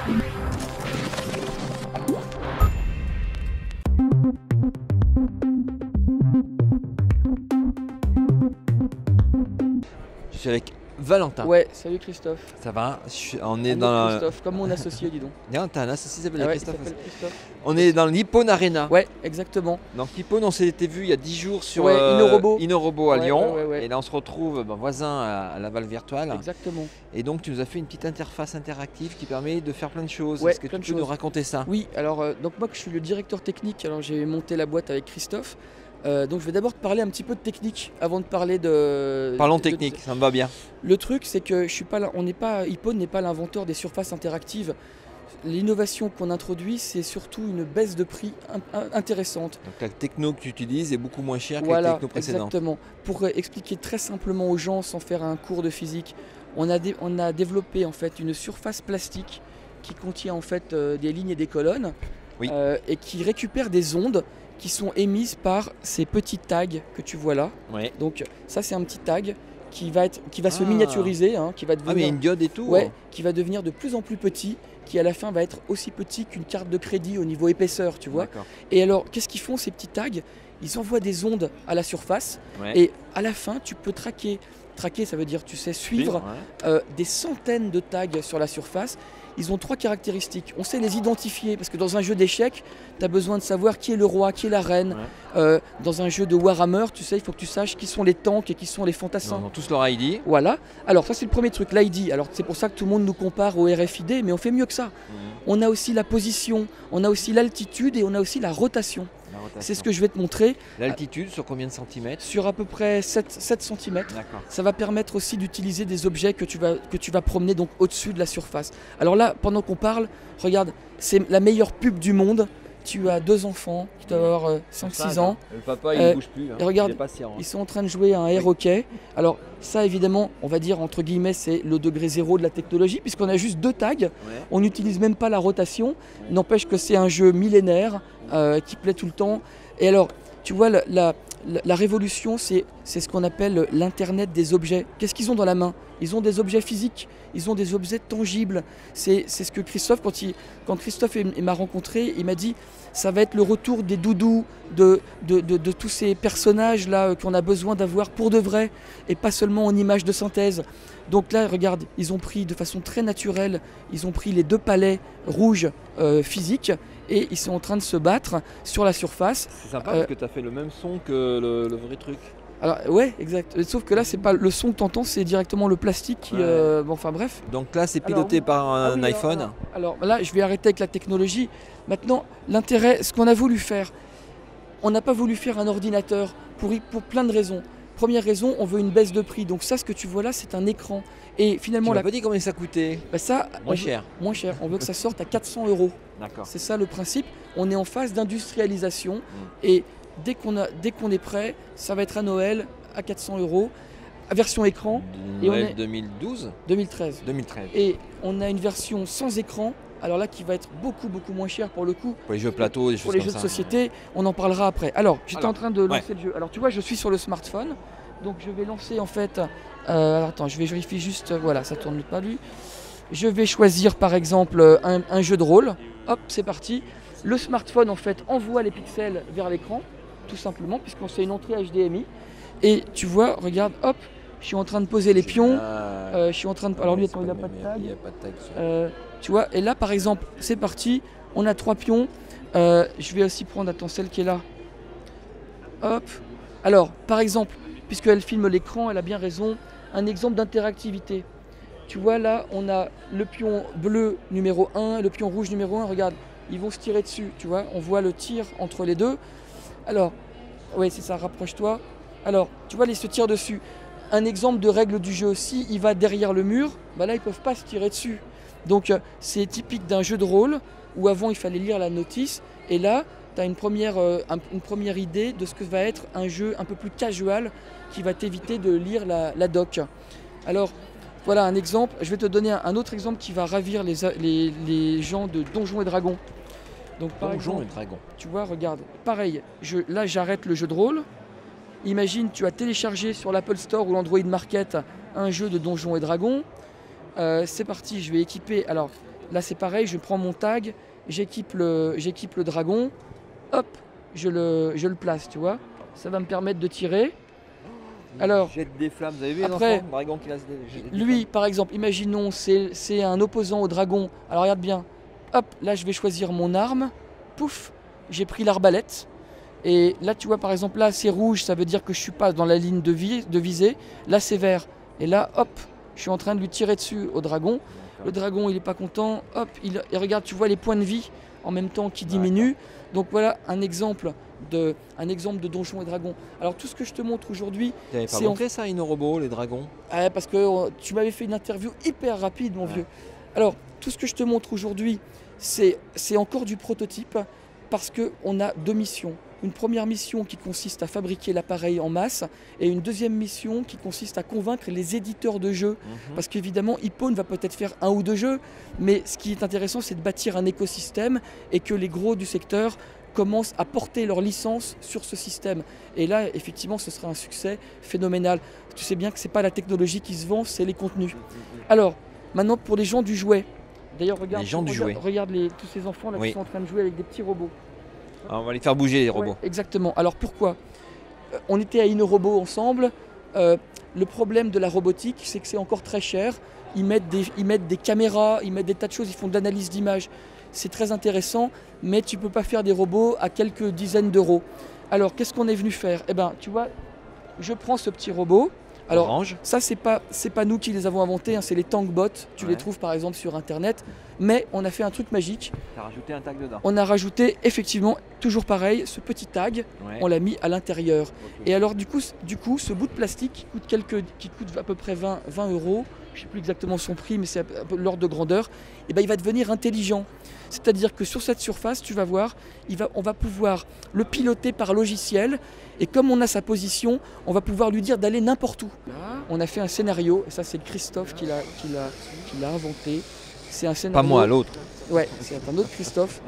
Je suis avec Valentin. Ouais, salut Christophe. Ça va? On est dans Christophe, comme mon associé, dis donc. Non, t'as un associé qui s'appelle Ah ouais, Christophe. il s'appelle Christophe. On est dans l'Hippone Arena. Ouais, exactement. Donc l'Hippone, on s'était vu il y a 10 jours sur Ouais, InnoRobot à Ouais, Lyon. ouais. Et là, on se retrouve voisin à Laval Virtual. Exactement. Et donc, tu nous as fait une petite interface interactive qui permet de faire plein de choses. Ouais, Est-ce que tu peux nous raconter ça? Oui, alors donc moi je suis le directeur technique, alors j'ai monté la boîte avec Christophe. Donc je vais d'abord te parler un petit peu de technique avant de parler de... Parlons technique, ça me va bien. Le truc c'est que je suis pas là, Hippone n'est pas l'inventeur des surfaces interactives. L'innovation qu'on introduit, c'est surtout une baisse de prix intéressante. Donc la techno que tu utilises est beaucoup moins chère que Voilà, la techno précédente. exactement. Pour expliquer très simplement aux gens sans faire un cours de physique, on a développé en fait une surface plastique qui contient en fait des lignes et des colonnes, Oui. Et qui récupère des ondes qui sont émises par ces petits tags que tu vois là. Ouais. Donc ça c'est un petit tag qui va se miniaturiser, hein, qui va devenir, Ah, mais une diode et tout? ouais, qui va devenir de plus en plus petit, qui à la fin va être aussi petit qu'une carte de crédit au niveau épaisseur, tu vois. D'accord. Et alors qu'est-ce qu'ils font ces petits tags? Ils envoient des ondes à la surface, Ouais. et à la fin tu peux traquer. Traquer, ça veut dire, tu sais, suivre des centaines de tags sur la surface. Ils ont 3 caractéristiques. On sait les identifier parce que dans un jeu d'échecs, tu as besoin de savoir qui est le roi, qui est la reine. Dans un jeu de Warhammer, tu sais, il faut que tu saches qui sont les tanks et qui sont les fantassins. Ils ont tous leur ID. Voilà. Alors ça c'est le premier truc, l'ID. Alors c'est pour ça que tout le monde nous compare au RFID, mais on fait mieux que ça. On a aussi la position, on a aussi l'altitude et on a aussi la rotation. C'est ce que je vais te montrer. L'altitude sur combien de centimètres? Sur à peu près 7 cm. D'accord. Ça va permettre aussi d'utiliser des objets que tu vas promener donc au-dessus de la surface. Alors là, pendant qu'on parle, regarde, c'est la meilleure pub du monde. Tu as 2 enfants qui doivent avoir 5-6 ans. Le papa, il ne bouge plus. Et regarde, il est patient. ils sont en train de jouer à un air hockey. Alors ça, évidemment, on va dire entre guillemets, c'est le degré zéro de la technologie, puisqu'on a juste 2 tags. Ouais. On n'utilise même pas la rotation. N'empêche que c'est un jeu millénaire qui plaît tout le temps. Et alors, tu vois, la révolution, c'est ce qu'on appelle l'Internet des objets. Qu'est-ce qu'ils ont dans la main? Ils ont des objets physiques, ils ont des objets tangibles. C'est ce que Christophe, quand Christophe m'a rencontré, il m'a dit ça va être le retour des doudous, de tous ces personnages-là qu'on a besoin d'avoir pour de vrai, et pas seulement en images de synthèse. Donc là, regarde, ils ont pris de façon très naturelle, ils ont pris les 2 palets rouges physiques, et ils sont en train de se battre sur la surface. C'est sympa parce que tu as fait le même son que le vrai truc. Alors ouais, exact. Sauf que là, c'est pas le son que tu entends, c'est directement le plastique qui... bon, enfin bref. Donc là, c'est piloté par un iPhone. Alors là, je vais arrêter avec la technologie. Maintenant, l'intérêt, ce qu'on a voulu faire, on n'a pas voulu faire un ordinateur pour plein de raisons. Première raison, on veut une baisse de prix. Donc ça, ce que tu vois là, c'est un écran. Et finalement, Tu m'as pas dit combien ça coûtait? ça, Moins cher. Moins cher. On veut que ça sorte à 400 €. D'accord. C'est ça le principe. On est en phase d'industrialisation et dès qu'on est prêt, ça va être à Noël à 400 €, version écran. Noël 2012 2013. 2013. Et on a une version sans écran, alors là qui va être beaucoup moins cher pour le coup. Pour les jeux plateau, des choses Pour les comme jeux ça. de société, on en parlera après. Alors, j'étais en train de lancer ouais. le jeu. Alors tu vois, je suis sur le smartphone, donc je vais lancer en fait... attends, je vais vérifier juste, voilà, ça tourne pas lui. Je vais choisir par exemple un jeu de rôle. Hop, c'est parti. Le smartphone en fait envoie les pixels vers l'écran, tout simplement, puisqu'on fait une entrée HDMI. Et tu vois, regarde, hop, je suis en train de poser les pions. Je suis en train de... Alors lui, attends, il n'a pas de tag. Il n'y a pas de tag. Tu vois, et là par exemple, c'est parti. On a 3 pions. Je vais aussi prendre, attends, celle qui est là. Hop. Alors, par exemple, puisqu'elle filme l'écran, elle a bien raison. Un exemple d'interactivité. Tu vois là, on a le pion bleu numéro 1, le pion rouge numéro 1, regarde, ils vont se tirer dessus, tu vois, on voit le tir entre les deux. Alors, oui c'est ça, rapproche-toi. Alors, tu vois, ils se tirent dessus. Un exemple de règle du jeu, si il va derrière le mur, bah là ils peuvent pas se tirer dessus. Donc c'est typique d'un jeu de rôle où avant il fallait lire la notice, et là tu as une première idée de ce que va être un jeu un peu plus casual qui va t'éviter de lire la doc. Alors, voilà un exemple. Je vais te donner un autre exemple qui va ravir les gens de Donjons et Dragons. Donc, Donjons et Dragons. Tu vois, regarde. Pareil, là j'arrête le jeu de rôle. Imagine, tu as téléchargé sur l'Apple Store ou l'Android Market un jeu de Donjons et Dragons. C'est parti, je vais équiper. Alors, là c'est pareil, je prends mon tag, j'équipe le dragon, hop, je le place, tu vois. Ça va me permettre de tirer. Alors, jette des flammes, vous avez vu après, le dragon qui lance des lui, flammes. par exemple, imaginons, c'est un opposant au dragon. Alors regarde bien, hop, là je vais choisir mon arme, pouf, j'ai pris l'arbalète. Et là, tu vois, par exemple, là c'est rouge, ça veut dire que je suis pas dans la ligne de visée. Là c'est vert. Et là, hop, je suis en train de lui tirer dessus au dragon. Le dragon, il est pas content. Hop, et regarde, tu vois les points de vie en même temps qui diminuent. Donc voilà un exemple de Donjons et Dragons. Alors tout ce que je te montre aujourd'hui, c'est montré ça, InnoRobot, les dragons. Parce que tu m'avais fait une interview hyper rapide, mon vieux. Alors tout ce que je te montre aujourd'hui, c'est encore du prototype parce qu'on a 2 missions. Une première mission qui consiste à fabriquer l'appareil en masse et une deuxième mission qui consiste à convaincre les éditeurs de jeux. Parce qu'évidemment, Epone va peut-être faire 1 ou 2 jeux, mais ce qui est intéressant, c'est de bâtir un écosystème et que les gros du secteur commencent à porter leur licence sur ce système. Et là, effectivement, ce sera un succès phénoménal. Tu sais bien que ce n'est pas la technologie qui se vend, c'est les contenus. Alors, maintenant, pour les gens du jouet. D'ailleurs, regarde, regarde tous ces enfants là qui sont en train de jouer avec des petits robots. Alors, on va les faire bouger, les robots. Exactement. Alors pourquoi on était à InnoRobot ensemble. Le problème de la robotique, c'est que c'est encore très cher. Ils mettent des caméras, ils mettent des tas de choses, ils font de l'analyse d'image. C'est très intéressant, mais tu ne peux pas faire des robots à quelques dizaines d'euros. Alors qu'est-ce qu'on est venu faire? Eh bien, tu vois, je prends ce petit robot. Alors, Orange. Ça, c'est pas nous qui les avons inventés, hein, c'est les Tankbots. Tu les trouves par exemple sur Internet. Mais on a fait un truc magique. Tu as rajouté un tag dedans. On a rajouté effectivement, toujours pareil, ce petit tag. On l'a mis à l'intérieur. Et alors du coup, ce bout de plastique qui coûte à peu près 20 euros, je ne sais plus exactement son prix, mais c'est un peu l'ordre de grandeur, et ben, il va devenir intelligent. C'est-à-dire que sur cette surface, tu vas voir, on va pouvoir le piloter par logiciel. Et comme on a sa position, on va pouvoir lui dire d'aller n'importe où. On a fait un scénario, et ça c'est Christophe qui l'a inventé. C'est un scénario. Pas moi, l'autre. Ouais, c'est un autre Christophe.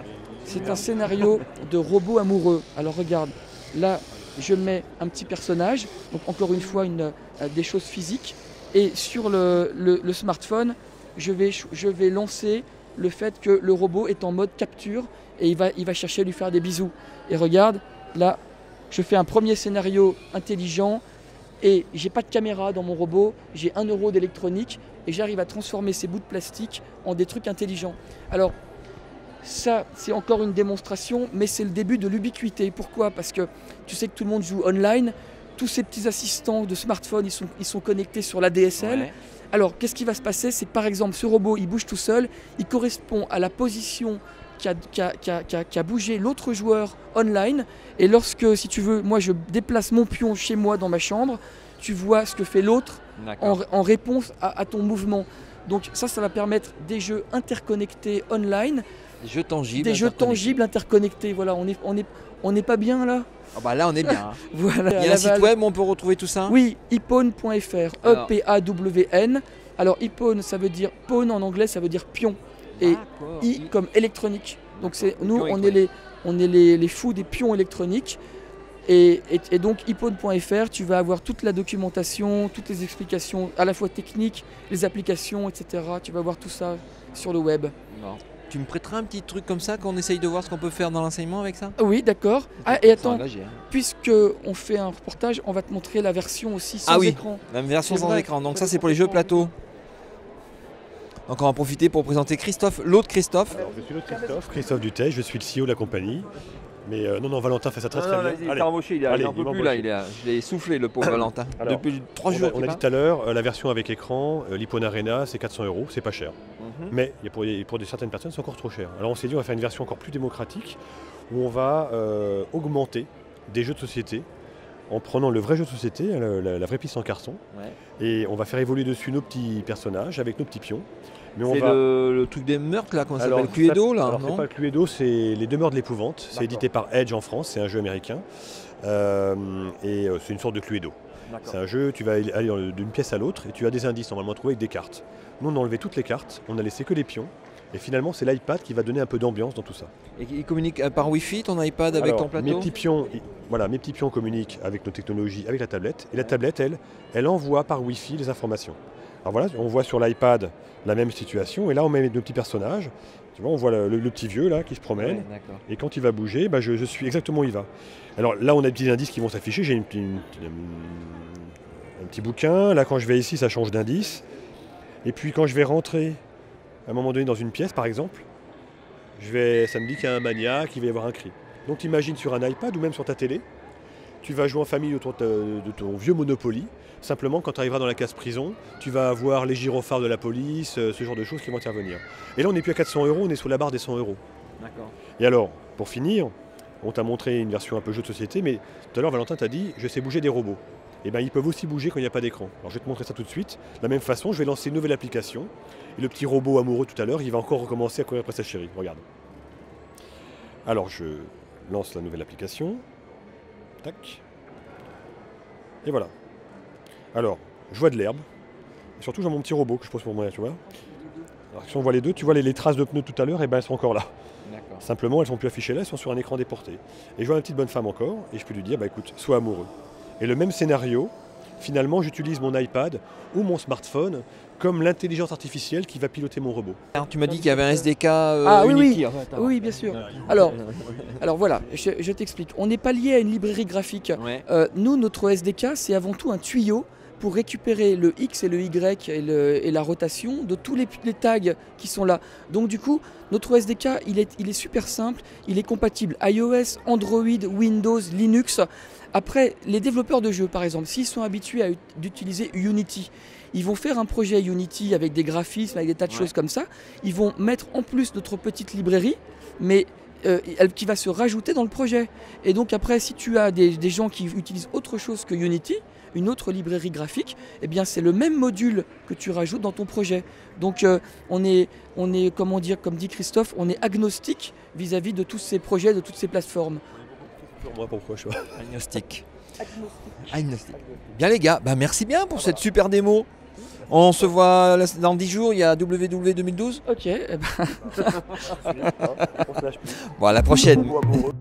C'est un scénario de robot amoureux. Alors regarde, là je mets un petit personnage, donc encore une fois des choses physiques. Et sur le smartphone, je vais lancer le fait que le robot est en mode capture et il va chercher à lui faire des bisous. Et regarde, là, je fais un premier scénario intelligent et j'ai pas de caméra dans mon robot, j'ai 1 euro d'électronique et j'arrive à transformer ces bouts de plastique en des trucs intelligents. Alors, ça, c'est encore une démonstration, mais c'est le début de l'ubiquité. Pourquoi? Parce que tu sais que tout le monde joue online, tous ces petits assistants de smartphone, ils sont connectés sur la DSL. Ouais. Alors, qu'est-ce qui va se passer? C'est que par exemple, ce robot, il bouge tout seul, il correspond à la position qu'a bougé l'autre joueur online. Et lorsque, si tu veux, moi je déplace mon pion chez moi dans ma chambre, tu vois ce que fait l'autre en réponse à ton mouvement. Donc ça va permettre des jeux interconnectés online. Des jeux tangibles interconnectés. Voilà, on n'est pas bien là. Ah bah là on est bien. Voilà. Il y a un site web où on peut retrouver tout ça? Oui, epone.fr, E-P-A-W-N. Alors Epone, ça veut dire pawn en anglais, ça veut dire pion. Et I comme électronique. Donc nous, on est les fous des pions électroniques. Et donc epone.fr, tu vas avoir toute la documentation, toutes les explications, à la fois techniques, les applications, etc. Tu vas voir tout ça sur le web. Non. Tu me prêteras un petit truc comme ça qu'on essaye de voir ce qu'on peut faire dans l'enseignement avec ça? Oui, d'accord. Ah, et attends, puisqu'on fait un reportage, on va te montrer la version aussi sans écran. La version sans écran. Donc ça, c'est pour les jeux plateau. Donc on va en profiter pour présenter Christophe, l'autre Christophe. Alors, je suis l'autre Christophe Dutey, je suis le CEO de la compagnie. Mais non, Valentin fait ça très bien. Il est embauché, il n'en peut plus là, je l'ai soufflé le pauvre Valentin. Alors, depuis 3 jours. On a dit tout à l'heure, la version avec écran, l'Epone Arena, c'est 400 €, c'est pas cher. Mais pour certaines personnes, c'est encore trop cher. Alors on s'est dit, on va faire une version encore plus démocratique, où on va augmenter des jeux de société, en prenant le vrai jeu de société, la vraie piste en carton, et on va faire évoluer dessus nos petits personnages avec nos petits pions. C'est le truc des meurtres là, comment ça s'appelle? Cluedo là? Alors c'est pas le Cluedo, c'est Les Demeures de l'épouvante. C'est édité par Edge en France, c'est un jeu américain. Et c'est une sorte de Cluedo. C'est un jeu, tu vas aller d'une pièce à l'autre et tu as des indices normalement à trouver avec des cartes. Nous on a enlevé toutes les cartes, on a laissé que les pions. Et finalement c'est l'iPad qui va donner un peu d'ambiance dans tout ça. Et il communique par Wi-Fi ton iPad avec ton plateau? Mes petits pions communiquent avec nos technologies, avec la tablette. Et la tablette, elle envoie par Wi-Fi les informations. Alors voilà, on voit sur l'iPad la même situation, et là on met nos petits personnages. Tu vois, on voit le petit vieux là qui se promène, et quand il va bouger, bah, je suis exactement où il va. Alors là on a des petits indices qui vont s'afficher, j'ai un petit bouquin, là quand je vais ici ça change d'indice, et puis quand je vais rentrer à un moment donné dans une pièce par exemple, ça me dit qu'il y a un maniaque, qu'il va y avoir un cri. Donc imagine sur un iPad ou même sur ta télé, tu vas jouer en famille autour de ton vieux Monopoly. Simplement, quand tu arriveras dans la case prison, tu vas avoir les gyrophares de la police, ce genre de choses qui vont intervenir. Et là, on n'est plus à 400 €, on est sous la barre des 100 €. D'accord. Et alors, pour finir, on t'a montré une version un peu jeu de société, mais tout à l'heure, Valentin t'a dit, je sais bouger des robots. Et bien, ils peuvent aussi bouger quand il n'y a pas d'écran. Alors, je vais te montrer ça tout de suite. De la même façon, je vais lancer une nouvelle application. Et le petit robot amoureux tout à l'heure, il va encore recommencer à courir après sa chérie. Regarde. Alors, je lance la nouvelle application. Tac. Et voilà. Alors, je vois de l'herbe. Et surtout, j'ai mon petit robot que je pose pour moi, tu vois. Alors, si on voit les deux, tu vois les traces de pneus tout à l'heure, et ben elles sont encore là. Simplement, elles ne sont plus affichées là, elles sont sur un écran déporté. Et je vois une petite bonne femme encore, et je peux lui dire, bah écoute, sois amoureux. Et le même scénario, finalement, j'utilise mon iPad ou mon smartphone comme l'intelligence artificielle qui va piloter mon robot. Alors, tu m'as dit qu'il y avait un SDK oui, Unity. Oui, bien sûr. Alors voilà, je t'explique. On n'est pas lié à une librairie graphique. Ouais. Nous, notre SDK, c'est avant tout un tuyau pour récupérer le X et le Y et la rotation de tous les tags qui sont là. Donc du coup, notre SDK, il est super simple. Il est compatible iOS, Android, Windows, Linux. Après, les développeurs de jeux, par exemple, s'ils sont habitués d'utiliser Unity, ils vont faire un projet Unity avec des graphismes, avec des tas de choses comme ça. Ils vont mettre en plus notre petite librairie, mais qui va se rajouter dans le projet. Et donc après, si tu as des gens qui utilisent autre chose que Unity, une autre librairie graphique, eh bien c'est le même module que tu rajoutes dans ton projet. Donc on est comment dire, comme dit Christophe, on est agnostique vis-à-vis de tous ces projets, de toutes ces plateformes. Moi, pourquoi je vois Agnostique. Agnostique. Bien les gars, bah merci bien pour cette super démo. On se voit dans 10 jours, il y a WW 2012. Ok. On se lâche plus. Bon, à la prochaine. Amoureux.